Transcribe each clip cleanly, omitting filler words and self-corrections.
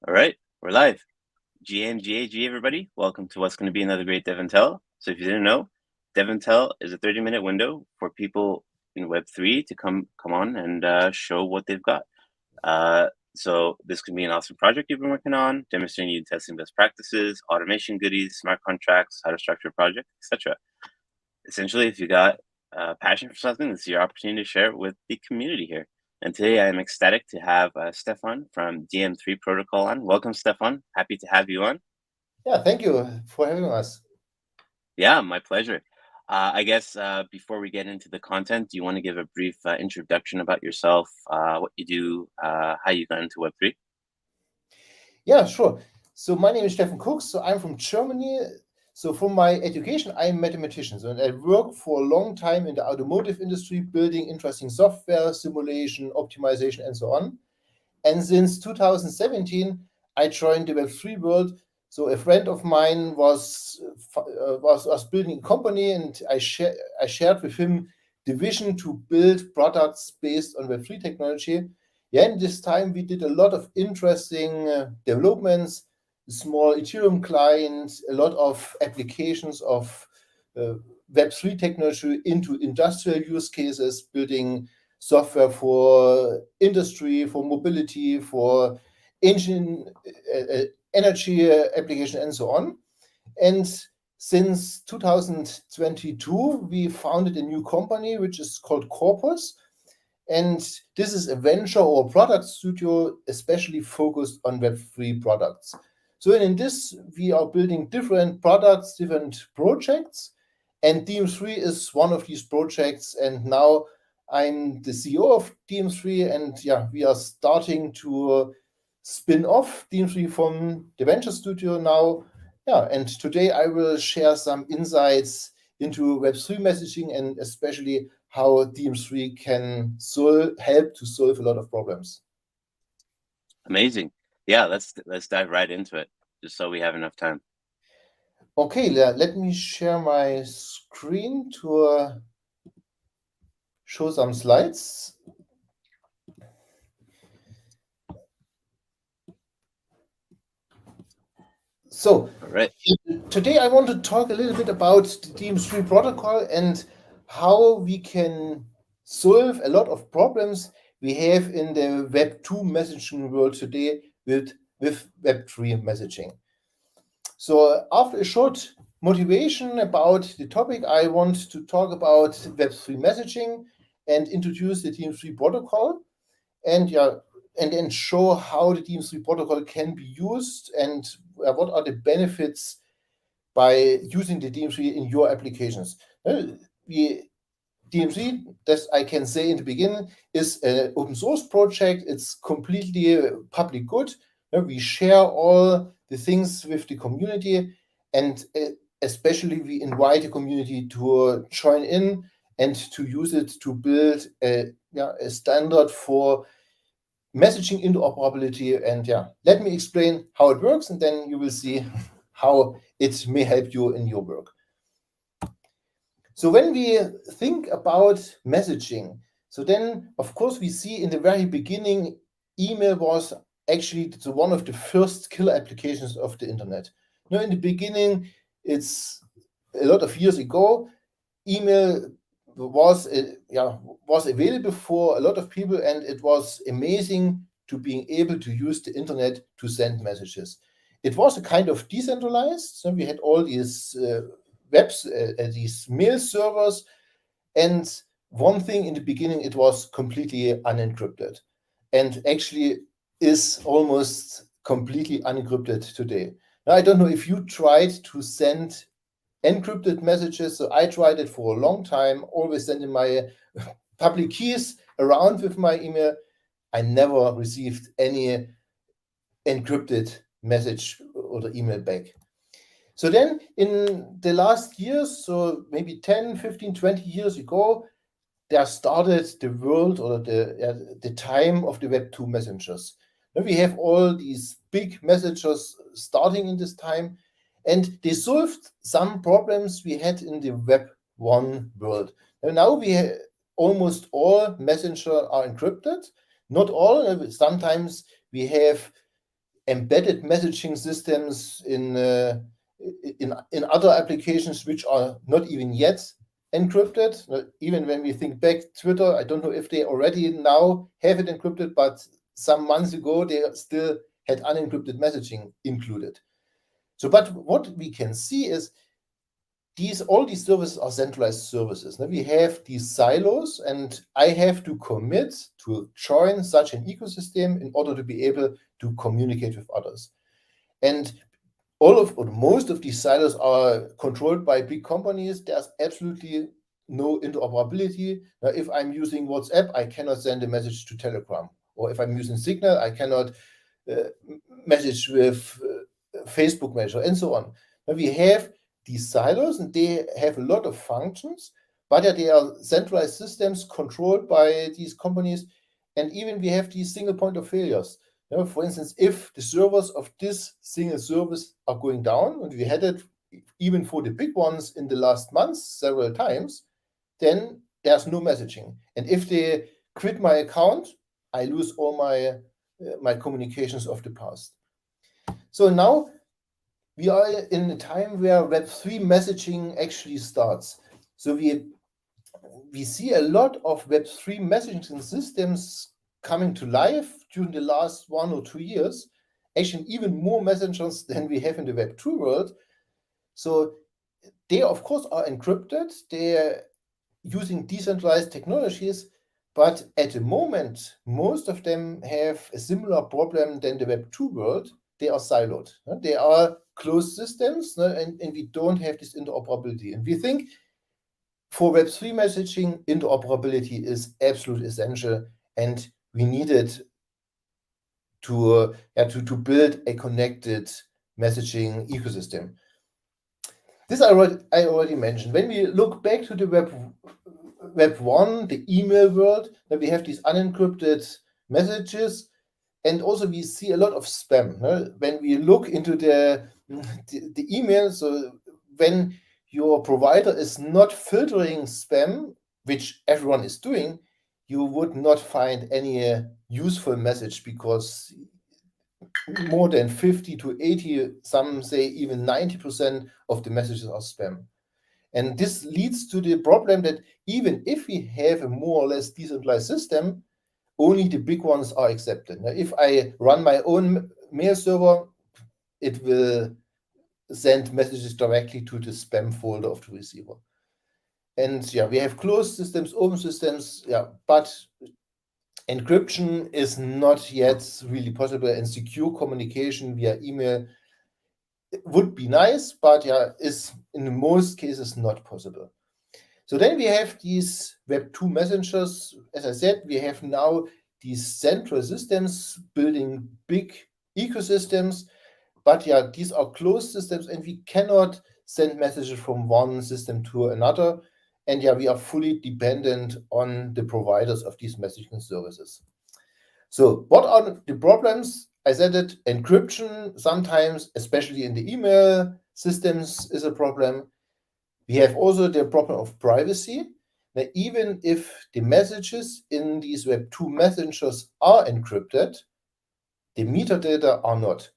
All right, we're live. GAG, everybody. Welcome to what's going to be another great DevNTell. So if you didn't know, DevNTell is a 30-minute window for people in Web3 to come on and show what they've got. So this could be an awesome project you've been working on, demonstrating you testing best practices, automation goodies, smart contracts, how to structure a project, etc. Essentially, if you got passion for something, this is your opportunity to share it with the community here. And today I am ecstatic to have Stefan from dm3 Protocol on. Welcome, Stefan. Happy to have you on. Yeah, thank you for having us. Yeah, my pleasure. I guess before we get into the content, do you want to give a brief introduction about yourself, what you do, how you got into Web3? Yeah, sure. So my name is Steffen Kux. So I'm from Germany. So from my education, I'm a mathematician. So, and I worked for a long time in the automotive industry, building interesting software, simulation, optimization, and so on. And since 2017, I joined the Web3 world. So a friend of mine was building a company, and I shared with him the vision to build products based on Web3 technology. Yeah, and this time we did a lot of interesting developments, small Ethereum clients, a lot of applications of Web3 technology into industrial use cases, building software for industry, for mobility, for energy application, and so on. And since 2022, we founded a new company, which is called Corpus. And this is a venture or product studio, especially focused on Web3 products. So in this, we are building different products, different projects. And dm3 is one of these projects. And now I'm the CEO of dm3. And yeah, we are starting to spin off dm3 from the venture studio now. Yeah, and today I will share some insights into Web3 messaging and especially how dm3 can help to solve a lot of problems. Amazing. Yeah, let's dive right into it, just so we have enough time. Okay, let me share my screen to show some slides. So, all right. Today I want to talk a little bit about the dm3 protocol and how we can solve a lot of problems we have in the Web2 messaging world today with Web3 messaging. So after a short motivation about the topic, I want to talk about Web3 messaging and introduce the dm3 protocol, and then show how the dm3 protocol can be used and what are the benefits by using the dm3 in your applications. dm3, that I can say in the beginning, is an open source project. It's completely public good. We share all the things with the community, and especially we invite the community to join in and to use it to build a standard for messaging interoperability. And let me explain how it works, and then you will see how it may help you in your work. So when we think about messaging, so then of course we see in the very beginning, email was actually one of the first killer applications of the internet. Now, in the beginning, it's a lot of years ago, email was available for a lot of people, and it was amazing to being able to use the internet to send messages. It was a kind of decentralized, so we had all these these mail servers, and one thing in the beginning, it was completely unencrypted, and actually is almost completely unencrypted today. Now, I don't know if you tried to send encrypted messages. So I tried it for a long time, always sending my public keys around with my email. I never received any encrypted message or the email back. So then in the last years, so maybe 10, 15, 20 years ago, there started the world or the time of the Web2 messengers. Now we have all these big messengers starting in this time, and they solved some problems we had in the Web1 world. And now almost all messengers are encrypted. Not all. Sometimes we have embedded messaging systems in other applications which are not even yet encrypted. Even when we think back, Twitter, I don't know if they already now have it encrypted, but some months ago they still had unencrypted messaging included. So, but what we can see is all these services are centralized services. Now we have these silos, and I have to commit to join such an ecosystem in order to be able to communicate with others. And most of these silos are controlled by big companies. There's absolutely no interoperability. Now, if I'm using WhatsApp, I cannot send a message to Telegram. Or if I'm using Signal, I cannot message with Facebook Messenger, and so on. Now we have these silos, and they have a lot of functions, but they are centralized systems controlled by these companies. And even we have these single point of failures. For instance, if the servers of this single service are going down, and we had it even for the big ones in the last months several times, then there's no messaging. And if they quit my account, I lose all my communications of the past. So now we are in a time where Web3 messaging actually starts. So we see a lot of Web3 messaging systems coming to life during the last 1 or 2 years, actually even more messengers than we have in the Web2 world. So they, of course, are encrypted. They're using decentralized technologies, but at the moment, most of them have a similar problem than the Web2 world. They are siloed. They are closed systems, and we don't have this interoperability. And we think for Web3 messaging, interoperability is absolutely essential, and we needed to build a connected messaging ecosystem. This I already mentioned. When we look back to the Web 1, the email world, then we have these unencrypted messages, and also we see a lot of spam. When we look into the email, so when your provider is not filtering spam, which everyone is doing, you would not find any useful message, because more than 50 to 80, some say even 90% of the messages are spam. And this leads to the problem that even if we have a more or less decentralized system, only the big ones are accepted. Now, if I run my own mail server, it will send messages directly to the spam folder of the receiver. And we have closed systems, open systems, but encryption is not yet really possible, and secure communication via email would be nice, but is in most cases not possible. So then we have these Web2 messengers. As I said, we have now these central systems building big ecosystems, but these are closed systems, and we cannot send messages from one system to another. And we are fully dependent on the providers of these messaging services. So what are the problems? I said it, encryption sometimes, especially in the email systems, is a problem. We have also the problem of privacy. Now, even if the messages in these Web2 messengers are encrypted, the metadata are not.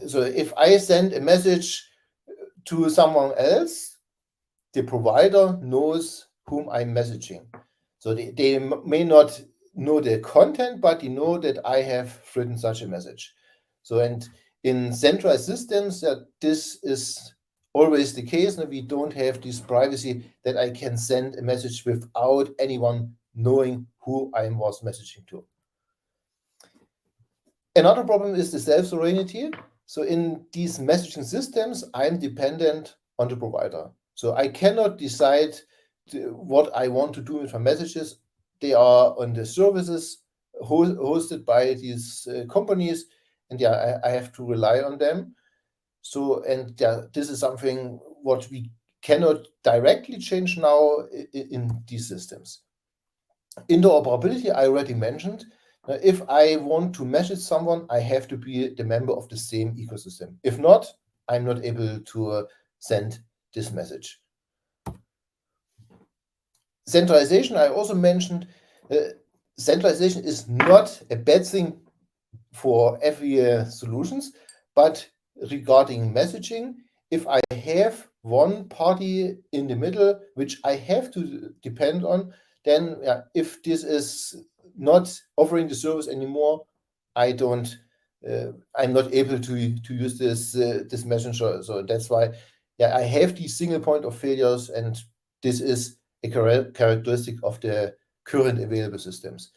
So if I send a message to someone else, the provider knows whom I'm messaging. So they may not know the content, but they know that I have written such a message. So, and in centralized systems, this is always the case. And we don't have this privacy that I can send a message without anyone knowing who I was messaging to. Another problem is the self-sovereignty. So in these messaging systems, I'm dependent on the provider. So I cannot decide what I want to do with my messages. They are on the services hosted by these companies, and I have to rely on them. So, and this is something what we cannot directly change now in these systems. Interoperability, I already mentioned. If I want to message someone, I have to be the member of the same ecosystem. If not, I'm not able to send this message. Centralization, I also mentioned. Centralization is not a bad thing for every solutions. But regarding messaging, if I have one party in the middle which I have to depend on, then if this is not offering the service anymore, I'm not able to use this messenger. So that's why I have these single point of failures, and this is a characteristic of the current available systems.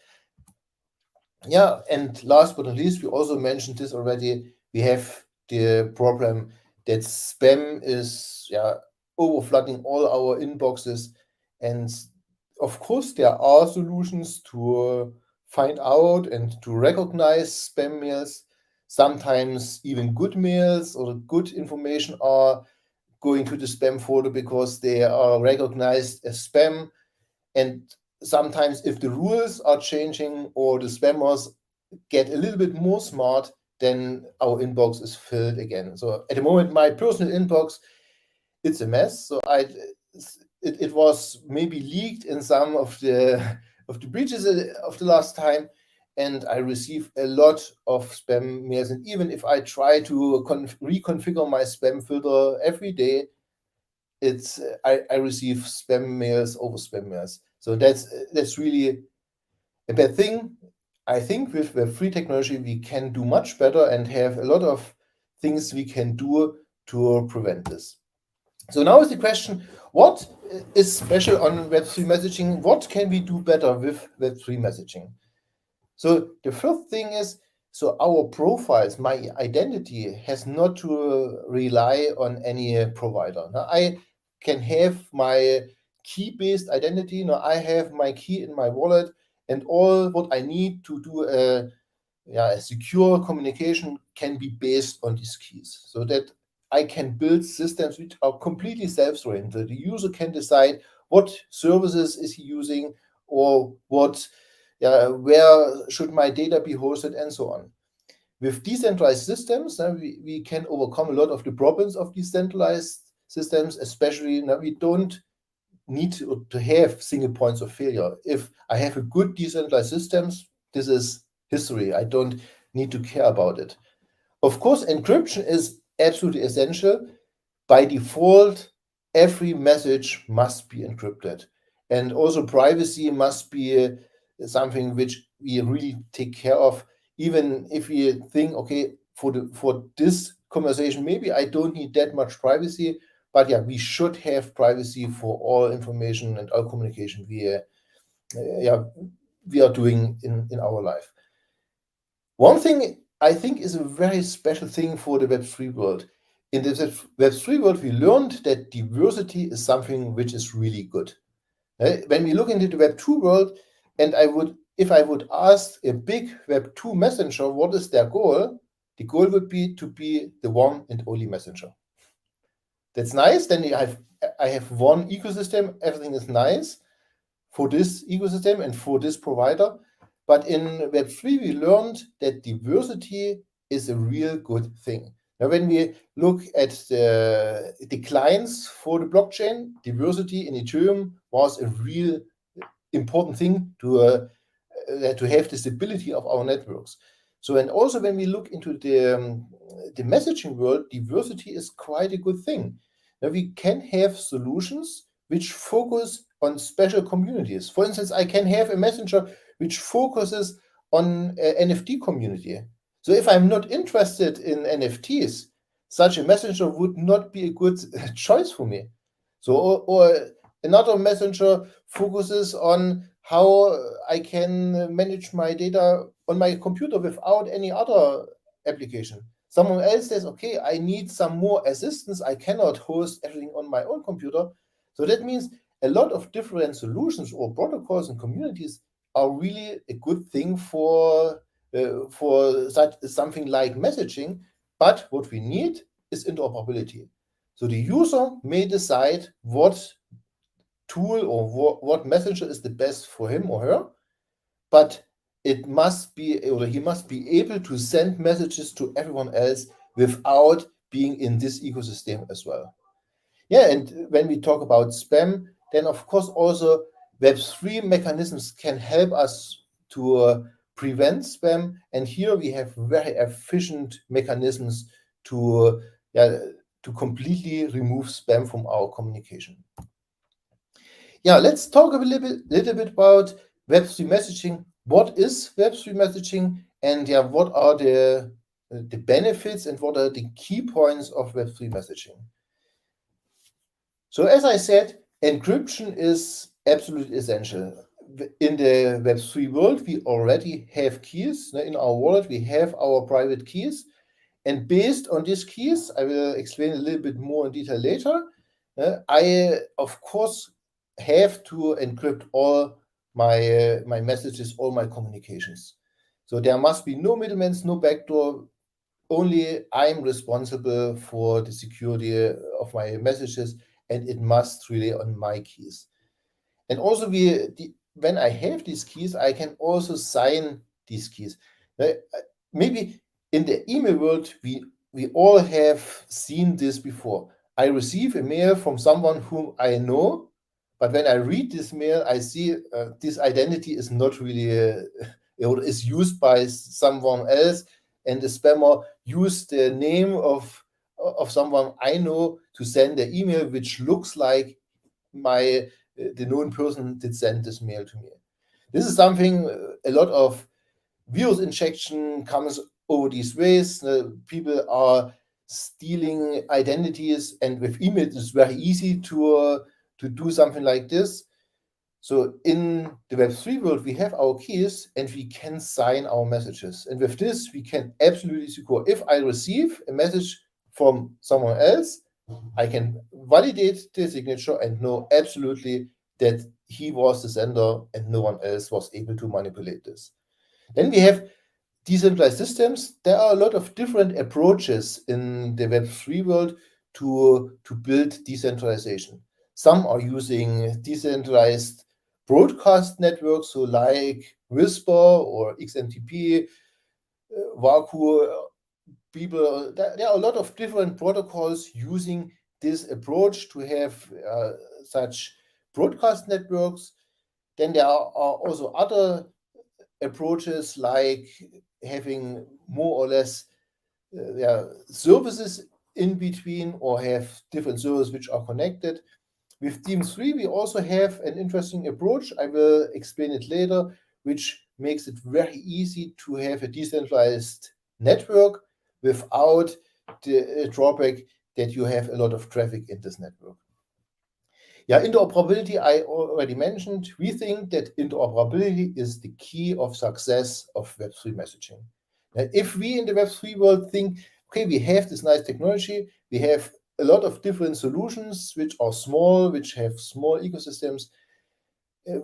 And last but not least, we also mentioned this already, we have the problem that spam is overflooding all our inboxes. And of course, there are solutions to find out and to recognize spam mails. Sometimes even good mails or good information are going to the spam folder because they are recognized as spam. And sometimes if the rules are changing or the spammers get a little bit more smart, then our inbox is filled again. So at the moment, my personal inbox, it's a mess. So it was maybe leaked in some of the breaches of the last time, and I receive a lot of spam mails. And even if I try to reconfigure my spam filter every day, I receive spam mails over spam mails. So that's really a bad thing. I think with Web3 technology, we can do much better and have a lot of things we can do to prevent this. So now is the question, what is special on Web3 messaging? What can we do better with Web3 messaging? So the first thing is, so our profiles, my identity has not to rely on any provider. Now, I can have my key-based identity. Now, I have my key in my wallet, and all what I need to do a secure communication can be based on these keys, so that I can build systems which are completely self-oriented. The user can decide what services is he using, or what, where should my data be hosted, and so on. With decentralized systems, we can overcome a lot of the problems of decentralized systems, especially now we don't need to have single points of failure. If I have a good decentralized systems, this is history. I don't need to care about it. Of course, encryption is absolutely essential. By default, every message must be encrypted. And also privacy must be something which we really take care of. Even if we think, okay, for this conversation, maybe I don't need that much privacy, but we should have privacy for all information and all communication we are doing in our life. One thing I think is a very special thing for the Web3 world. In the Web3 world, we learned that diversity is something which is really good. When we look into the Web2 world, and if I would ask a big Web2 messenger what is their goal, the goal would be to be the one and only messenger. That's nice. Then I have one ecosystem. Everything is nice for this ecosystem and for this provider. But in Web3, we learned that diversity is a real good thing. Now, when we look at the clients for the blockchain, diversity in Ethereum was a real important thing to have the stability of our networks. So, and also when we look into the messaging world, diversity is quite a good thing. Now we can have solutions which focus on special communities. For instance, I can have a messenger which focuses on NFT community. So if I'm not interested in NFTs, such a messenger would not be a good choice for me. So, or another messenger focuses on how I can manage my data on my computer without any other application. Someone else says, okay, I need some more assistance. I cannot host everything on my own computer. So that means a lot of different solutions or protocols and communities are really a good thing for such something like messaging. But what we need is interoperability. So the user may decide what tool or what messenger is the best for him or her, but it must be, or he must be able to send messages to everyone else without being in this ecosystem as well. And when we talk about spam, then of course also Web3 mechanisms can help us to prevent spam, and here we have very efficient mechanisms to completely remove spam from our communication. Yeah, let's talk a little bit about Web3 messaging. What is Web3 messaging, and what are the benefits and what are the key points of Web3 messaging? So as I said, encryption is absolutely essential. In the Web3 world, we already have keys. In our wallet, we have our private keys. And based on these keys, I will explain a little bit more in detail later. I, of course, have to encrypt all my messages, all my communications. So there must be no middlemen, no backdoor. Only I'm responsible for the security of my messages, and it must rely on my keys. And also, when I have these keys, I can also sign these keys. Maybe in the email world, we all have seen this before. I receive a mail from someone whom I know, but when I read this mail, I see this identity is not really is used by someone else, and the spammer used the name of someone I know to send the email, which looks like the known person did send this mail to me. This is something a lot of virus injection comes over these ways. People are stealing identities, and with email it's very easy to do something like this. So in the Web3 world, we have our keys and we can sign our messages. And with this, we can absolutely secure. If I receive a message from someone else, I can validate the signature and know absolutely that he was the sender and no one else was able to manipulate this. Then we have decentralized systems. There are a lot of different approaches in the Web3 world to build decentralization. Some are using decentralized broadcast networks, so like Whisper or XMTP, Waku. There are a lot of different protocols using this approach to have such broadcast networks. Then there are also other approaches like having more or less services in between, or have different servers which are connected. With dm3, we also have an interesting approach. I will explain it later, which makes it very easy to have a decentralized network without the drawback that you have a lot of traffic in this network. Interoperability, I already mentioned. We think that interoperability is the key of success of Web3 messaging. If we in the Web3 world think, okay, we have this nice technology, we have a lot of different solutions which are small, which have small ecosystems,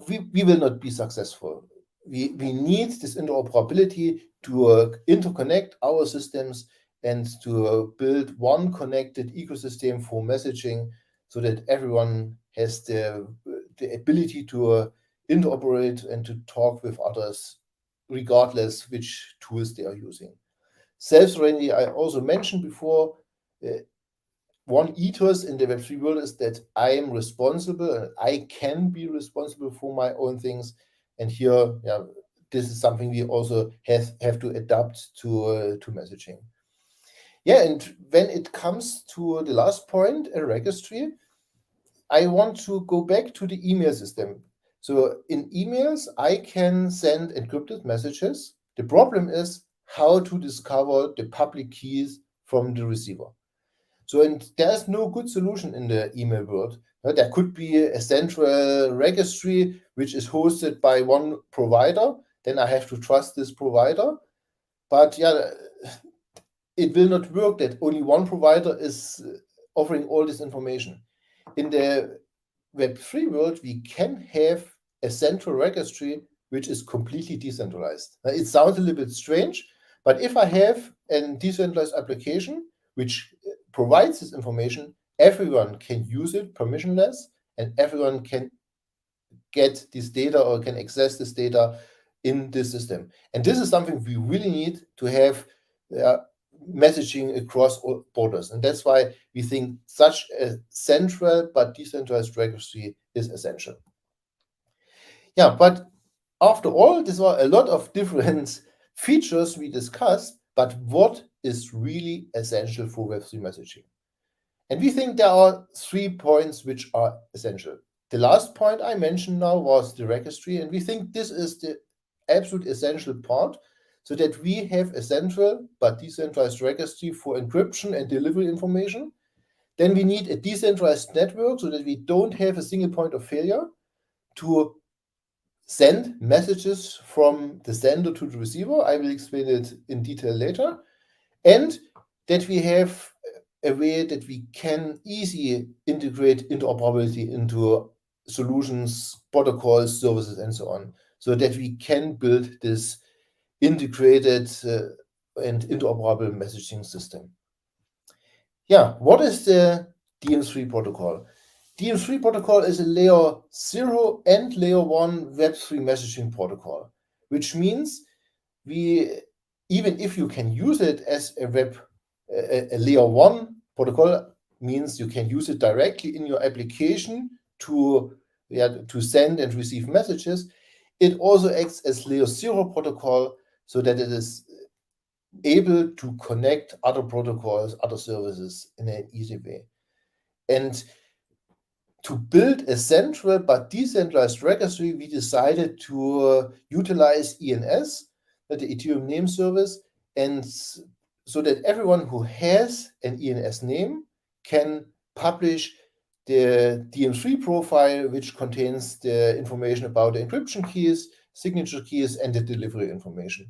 we will not be successful. We need this interoperability to interconnect our systems and to build one connected ecosystem for messaging, so that everyone has the ability to interoperate and to talk with others, regardless which tools they are using. Self-sovereignty, I also mentioned before. One ethos in the Web3 world is that I am responsible and I can be responsible for my own things. And here, this is something we also have to adapt to messaging. And when it comes to the last point, a registry, I want to go back to the email system. So in emails, I can send encrypted messages. The problem is how to discover the public keys from the receiver. So, and there's no good solution in the email world. There could be a central registry which is hosted by one provider. Then I have to trust this provider. But it will not work that only one provider is offering all this information. In the Web3 world, we can have a central registry which is completely decentralized. Now, it sounds a little bit strange, but if I have a decentralized application which provides this information, everyone can use it permissionless, and everyone can get this data or can access this data in this system. And this is something we really need to have messaging across all borders. And that's why we think such a central but decentralized registry is essential. But after all, these are a lot of different features we discussed, but what is really essential for Web3 messaging? And we think there are 3 points which are essential. The last point I mentioned now was the registry, and we think this is the absolute essential part, so that we have a central but decentralized registry for encryption and delivery information. Then we need a decentralized network so that we don't have a single point of failure to send messages from the sender to the receiver. I will explain it in detail later. And that we have a way that we can easily integrate interoperability into solutions, protocols, services, and so on, so that we can build this integrated and interoperable messaging system. Yeah, what is the dm3 protocol? dm3 protocol is a layer 0 and layer 1 Web3 messaging protocol, which means even if you can use it as a layer 1 protocol, means you can use it directly in your application to send and receive messages. It also acts as layer 0 protocol, so that it is able to connect other protocols, other services in an easy way. And to build a central but decentralized registry, we decided to utilize ENS, the Ethereum name service, and so that everyone who has an ENS name can publish the dm3 profile, which contains the information about the encryption keys, signature keys, and the delivery information.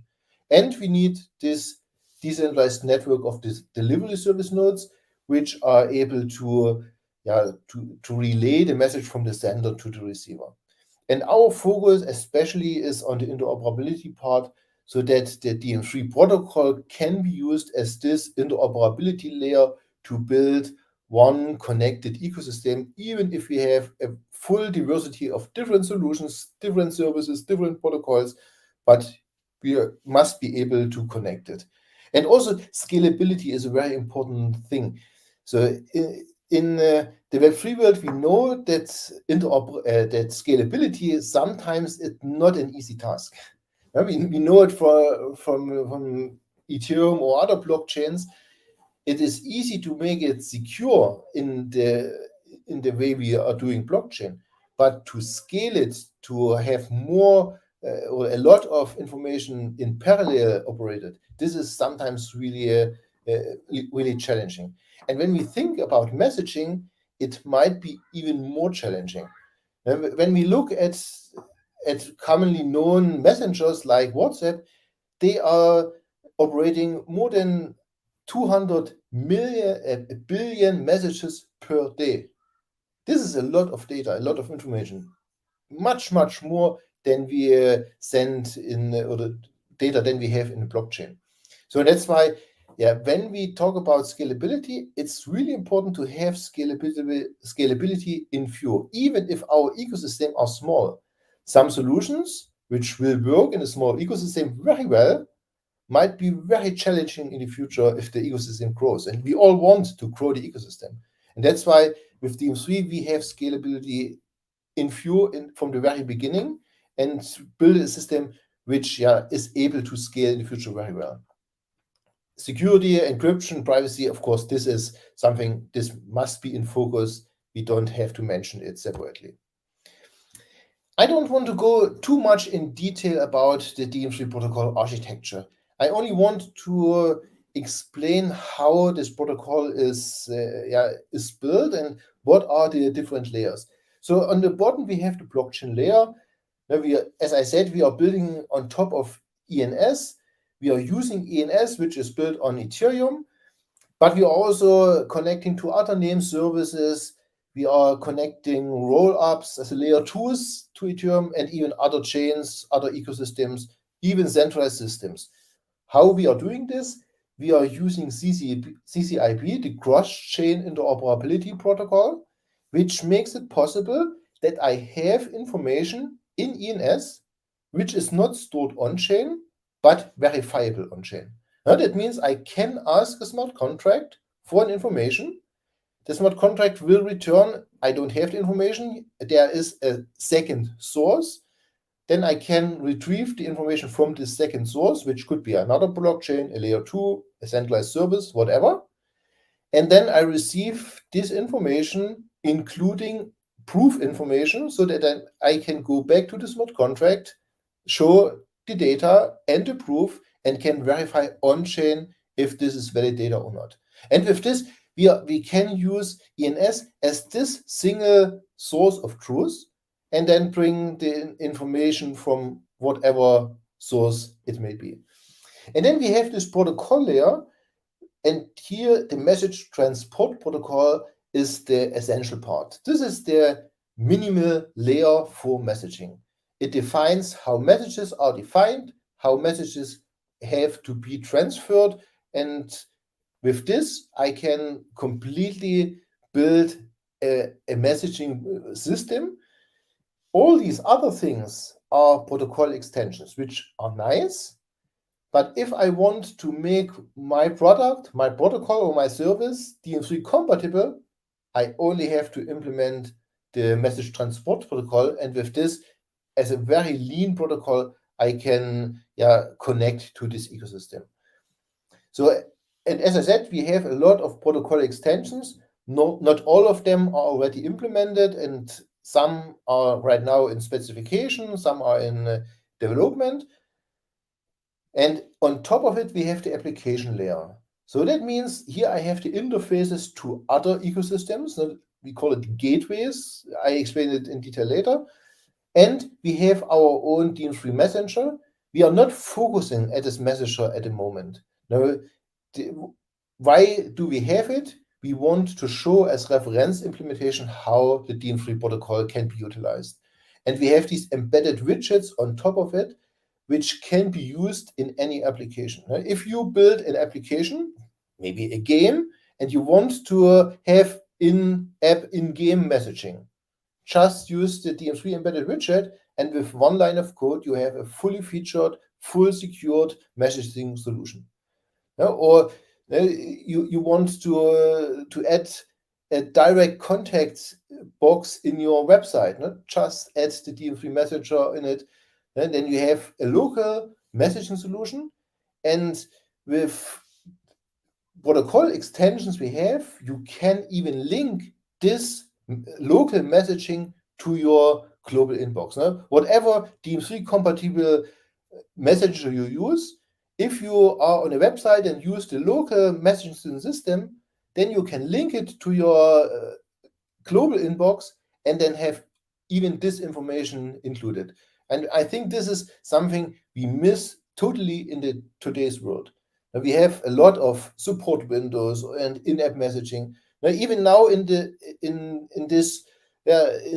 And we need this decentralized network of these delivery service nodes, which are able to relay the message from the sender to the receiver. And our focus especially is on the interoperability part, so that the dm3 protocol can be used as this interoperability layer to build one connected ecosystem, even if we have a full diversity of different solutions, different services, different protocols, but we must be able to connect it. And also scalability is a very important thing. So in the Web3 world, we know that that scalability sometimes it's not an easy task. We know it from Ethereum or other blockchains. It is easy to make it secure in the way we are doing blockchain, but to scale it, to have more or a lot of information in parallel operated, this is sometimes really really challenging. And when we think about messaging, it might be even more challenging. When we look at commonly known messengers like WhatsApp, they are operating more than 200 billion messages per day. This is a lot of data, a lot of information, much more than we send in or the data than we have in the blockchain. So that's why, when we talk about scalability, it's really important to have scalability in view, even if our ecosystem are small. Some solutions which will work in a small ecosystem very well might be very challenging in the future if the ecosystem grows, and we all want to grow the ecosystem. And that's why with dm3 we have scalability in view from the very beginning, and build a system which is able to scale in the future very well. Security, encryption, privacy, of course, this is something this must be in focus. We don't have to mention it separately. I don't want to go too much in detail about the dm3 protocol architecture. I only want to explain how this protocol is built and what are the different layers. So on the bottom we have the blockchain layer. Now as I said, we are building on top of ENS. We are using ENS, which is built on Ethereum, but we are also connecting to other name services. We are connecting roll-ups as a layer 2s to Ethereum, and even other chains, other ecosystems, even centralized systems. How we are doing this? We are using CCIP, the cross-chain interoperability protocol, which makes it possible that I have information in ENS, which is not stored on-chain, but verifiable on-chain. That means I can ask a smart contract for an information. The smart contract will return, I don't have the information. There is a second source, then I can retrieve the information from the second source, which could be another blockchain, a layer 2, a centralized service, whatever. And then I receive this information, including proof information, so that then I can go back to the smart contract, show the data and the proof, and can verify on-chain if this is valid data or not. And with this, we can use ENS as this single source of truth, and then bring the information from whatever source it may be. And then we have this protocol layer, and here the message transport protocol is the essential part. This is the minimal layer for messaging. It defines how messages are defined, how messages have to be transferred, and with this, I can completely build a messaging system. All these other things are protocol extensions, which are nice. But if I want to make my product, my protocol, or my service dm3 compatible, I only have to implement the message transport protocol. And with this, as a very lean protocol, I can connect to this ecosystem. So, and as I said, we have a lot of protocol extensions. Not all of them are already implemented, and some are right now in specification, some are in development. And on top of it, we have the application layer. So that means here I have the interfaces to other ecosystems. We call it gateways. I explain it in detail later. And we have our own dm3 messenger. We are not focusing at this messenger at the moment. Now, why do we have it? We want to show as reference implementation how the dm3 protocol can be utilized. And we have these embedded widgets on top of it, which can be used in any application. If you build an application, maybe a game, and you want to have in-app, in-game messaging, just use the dm3 embedded widget, and with one line of code, you have a fully featured, full secured messaging solution. Or you want to add a direct contact box in your website, not just add the dm3 messenger in it. And then you have a local messaging solution, and with protocol extensions we have, you can even link this local messaging to your global inbox. Whatever dm3 compatible messenger you use, if you are on a website and use the local messaging system, then you can link it to your global inbox and then have even this information included. And I think this is something we miss totally in today's world. We have a lot of support windows and in-app messaging. Now, even now in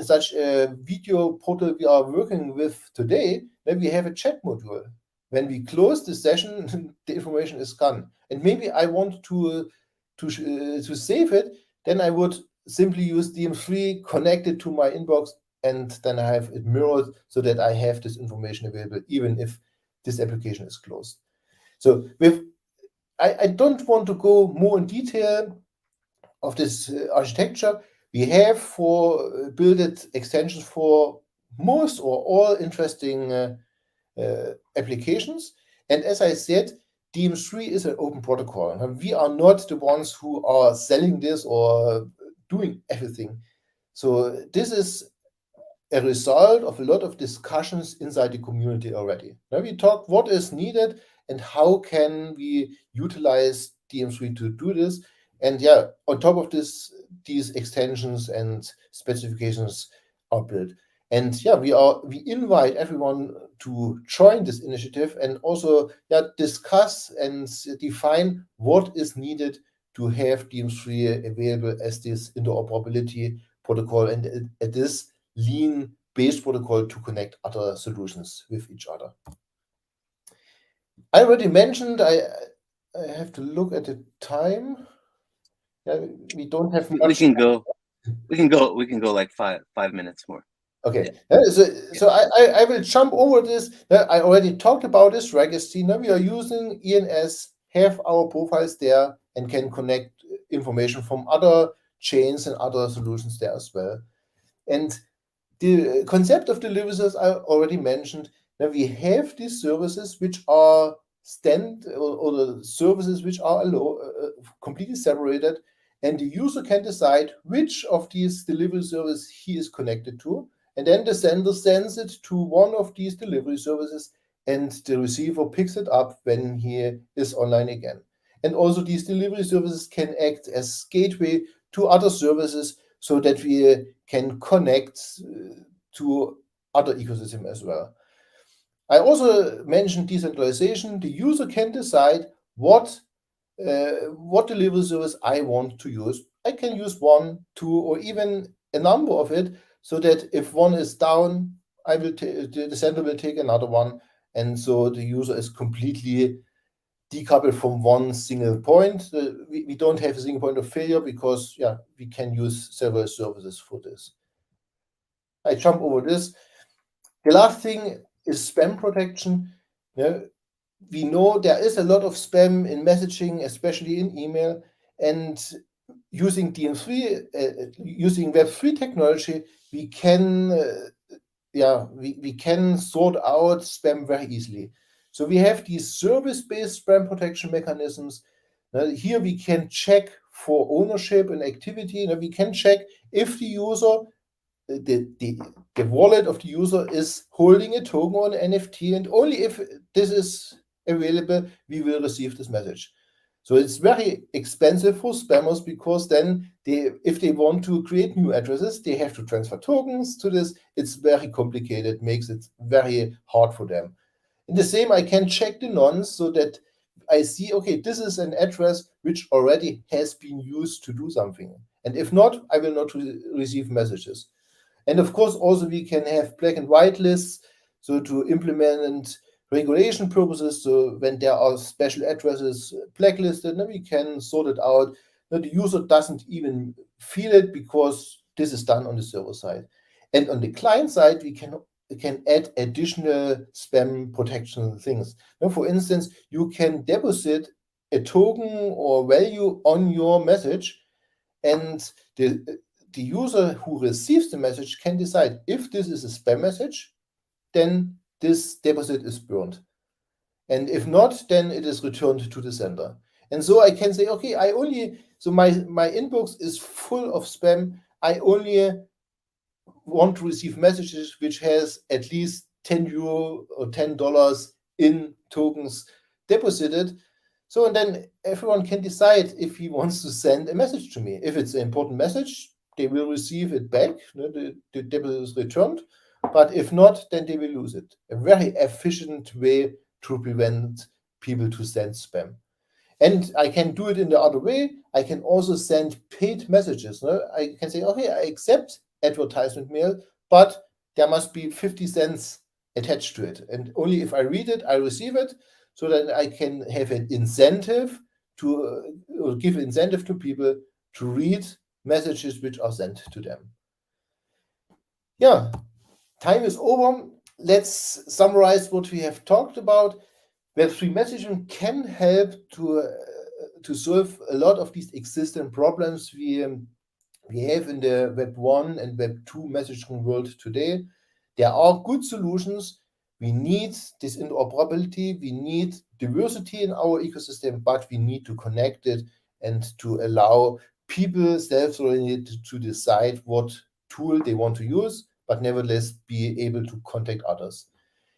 such a video portal we are working with today, then we have a chat module. When we close the session, the information is gone. And maybe I want to save it, then I would simply use dm3, connect it to my inbox, and then I have it mirrored so that I have this information available, even if this application is closed. So I don't want to go more in detail of this architecture. We have built extensions for most or all interesting applications. And as I said, dm3 is an open protocol. We are not the ones who are selling this or doing everything. So this is a result of a lot of discussions inside the community already. Now we talk what is needed and how can we utilize dm3 to do this. And on top of this, these extensions and specifications are built. And we invite everyone to join this initiative and also discuss and define what is needed to have dm3 available as this interoperability protocol and at this lean-based protocol to connect other solutions with each other. I already mentioned, I have to look at the time. We don't have much. We can go like five minutes more. Okay, so I will jump over this. I already talked about this registry. Now we are using ENS, have our profiles there, and can connect information from other chains and other solutions there as well. And the concept of delivery service I already mentioned. Now we have these services which are or the services which are completely separated, and the user can decide which of these delivery services he is connected to, and then the sender sends it to one of these delivery services, and the receiver picks it up when he is online again. And also these delivery services can act as gateway to other services so that we can connect to other ecosystems as well. I also mentioned decentralization. The user can decide what delivery service I want to use. I can use one, two, or even a number of it, so that if one is down, the sender will take another one, and so the user is completely decoupled from one single point. We don't have a single point of failure because we can use several services for this. I jump over this. The last thing is spam protection. We know there is a lot of spam in messaging, especially in email, and using dm3, using Web3 technology, we can we can sort out spam very easily. So we have these service-based spam protection mechanisms. Here we can check for ownership and activity. We can check if the user, the wallet of the user is holding a token or an NFT, and only if this is available, we will receive this message. So it's very expensive for spammers, because then if they want to create new addresses, they have to transfer tokens to this. It's very complicated, makes it very hard for them. In the same, I can check the nonce so that I see, okay, this is an address which already has been used to do something. And if not, I will not receive messages. And of course, also we can have black and white lists, so to implement regulation purposes. So when there are special addresses blacklisted, then we can sort it out. The user doesn't even feel it, because this is done on the server side. And on the client side, we can add additional spam protection things. Now, for instance, you can deposit a token or value on your message, and the user who receives the message can decide if this is a spam message, then this deposit is burned. And if not, then it is returned to the sender. And so I can say, okay, my inbox is full of spam. I only want to receive messages which has at least €10 or $10 in tokens deposited. So, and then everyone can decide if he wants to send a message to me. If it's an important message, they will receive it back, the deposit is returned. But if not, then they will lose it. A very efficient way to prevent people to send spam. And I can do it in the other way. I can also send paid messages. I can say, okay, I accept advertisement mail, but there must be 50 cents attached to it. And only if I read it, I receive it, so that I can have an incentive or give incentive to people to read messages which are sent to them. Yeah, time is over. Let's summarize what we have talked about. Web3 messaging can help to solve a lot of these existing problems we have in the Web 1 and Web 2 messaging world today. There are good solutions. We need this interoperability. We need diversity in our ecosystem, but we need to connect it and to allow people self-oriented to decide what tool they want to use, but nevertheless be able to contact others.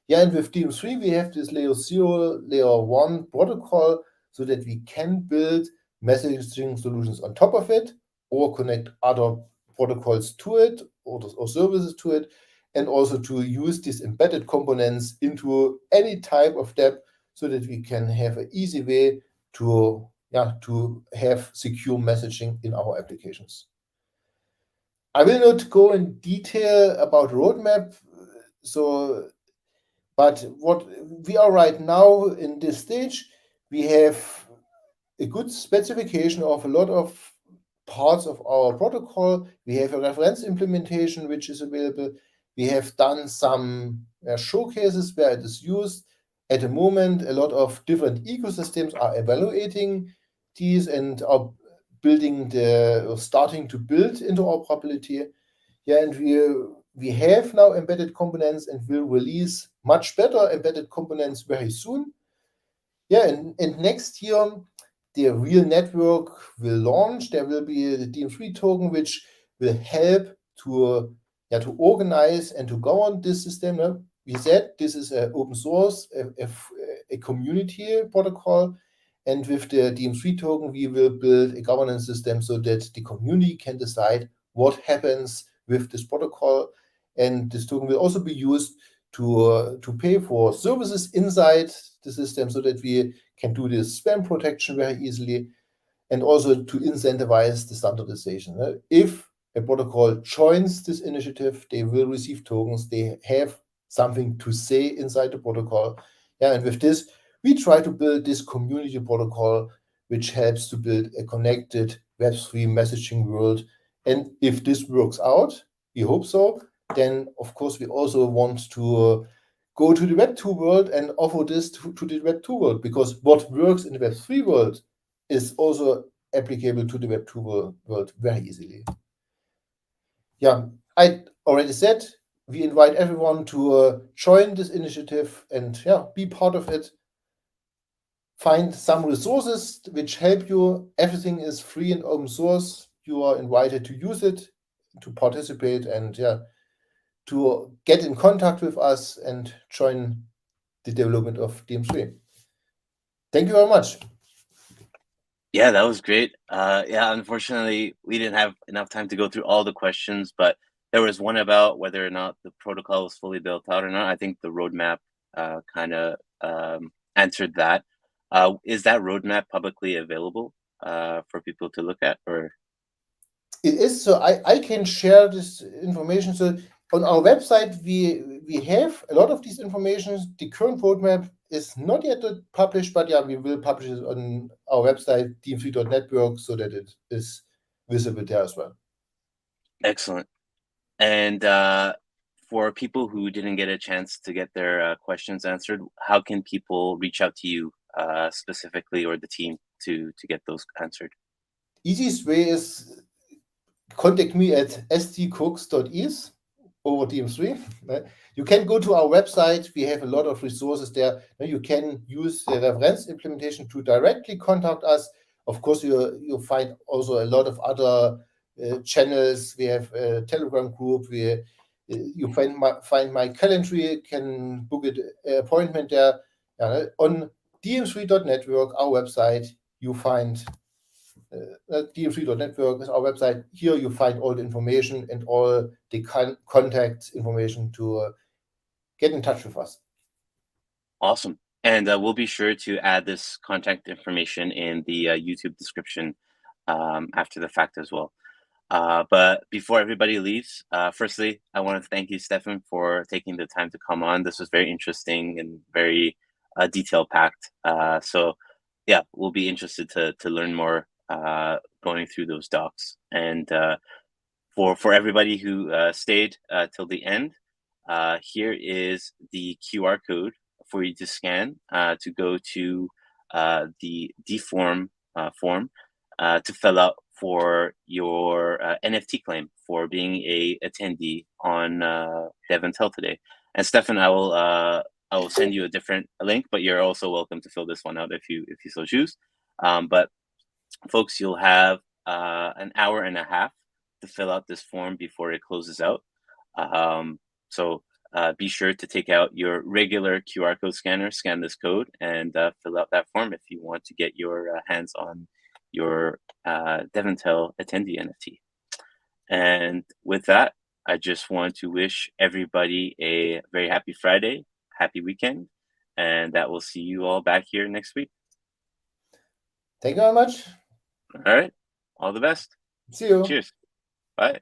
Yeah, and with dm3, we have this layer 0, layer 1 protocol, so that we can build messaging solutions on top of it, or connect other protocols to it, or services to it, and also to use these embedded components into any type of dApp, so that we can have an easy way to have secure messaging in our applications. I will not go in detail about roadmap, but what we are right now in this stage, we have a good specification of a lot of parts of our protocol. We have a reference implementation which is available. We have done some showcases where it is used. At the moment, a lot of different ecosystems are evaluating these and are starting to build interoperability. Yeah, and we have now embedded components and will release much better embedded components very soon. Yeah, and next year, the real network will launch. There will be the dm3 token, which will help to organize and to govern this system. We said this is an open source, a community protocol. And with the dm3 token, we will build a governance system so that the community can decide what happens with this protocol. And this token will also be used to pay for services inside the system so that we can do this spam protection very easily, and also to incentivize the standardization. If a protocol joins this initiative, they will receive tokens. They have something to say inside the protocol. Yeah, and with this, we try to build this community protocol, which helps to build a connected Web3 messaging world. And if this works out, we hope so, then of course we also want to go to the Web2 world and offer this to the Web2 world, because what works in the Web3 world is also applicable to the Web2 world very easily. Yeah, I already said we invite everyone to join this initiative and be part of it. Find some resources which help you. Everything is free and open source. You are invited to use it, to participate, and to get in contact with us and join the development of dm3. Thank you very much. Yeah, that was great. Unfortunately, we didn't have enough time to go through all the questions, but there was one about whether or not the protocol was fully built out or not. I think the roadmap kind of answered that. Is that roadmap publicly available for people to look at, or? It is. So I can share this information. So on our website, we have a lot of these information. The current roadmap is not yet published, but we will publish it on our website, dm3.network, so that it is visible there as well. Excellent. And for people who didn't get a chance to get their questions answered, how can people reach out to you specifically, or the team, to get those answered? Easiest way is contact me at stkux.is over dm3. You can go to our website. We have a lot of resources there. You can use the reference implementation to directly contact us. Of course, you'll find also a lot of other channels. We have a Telegram group. You find my calendar. You can book an appointment there. On dm3.network, our website, you find dm3.network is our website. Here you find all the information and all the contact information to get in touch with us. Awesome. And we'll be sure to add this contact information in the YouTube description after the fact as well. But before everybody leaves, firstly, I want to thank you, Steffen, for taking the time to come on. This was very interesting and very detail-packed. So yeah, we'll be interested to learn more going through those docs. And for everybody who stayed till the end, here is the QR code for you to scan to go to the form to fill out for your NFT claim for being a attendee on DevNTell today. And Steffen, I will send you a different link, but you're also welcome to fill this one out if you so choose. But folks, you'll have an hour and a half to fill out this form before it closes out. So be sure to take out your regular QR code scanner, scan this code, and fill out that form if you want to get your hands on your DevNTell attendee NFT. And with that, I just want to wish everybody a very happy Friday, happy weekend, and that we'll see you all back here next week. Thank you very much. All right. All the best. See you. Cheers. Bye.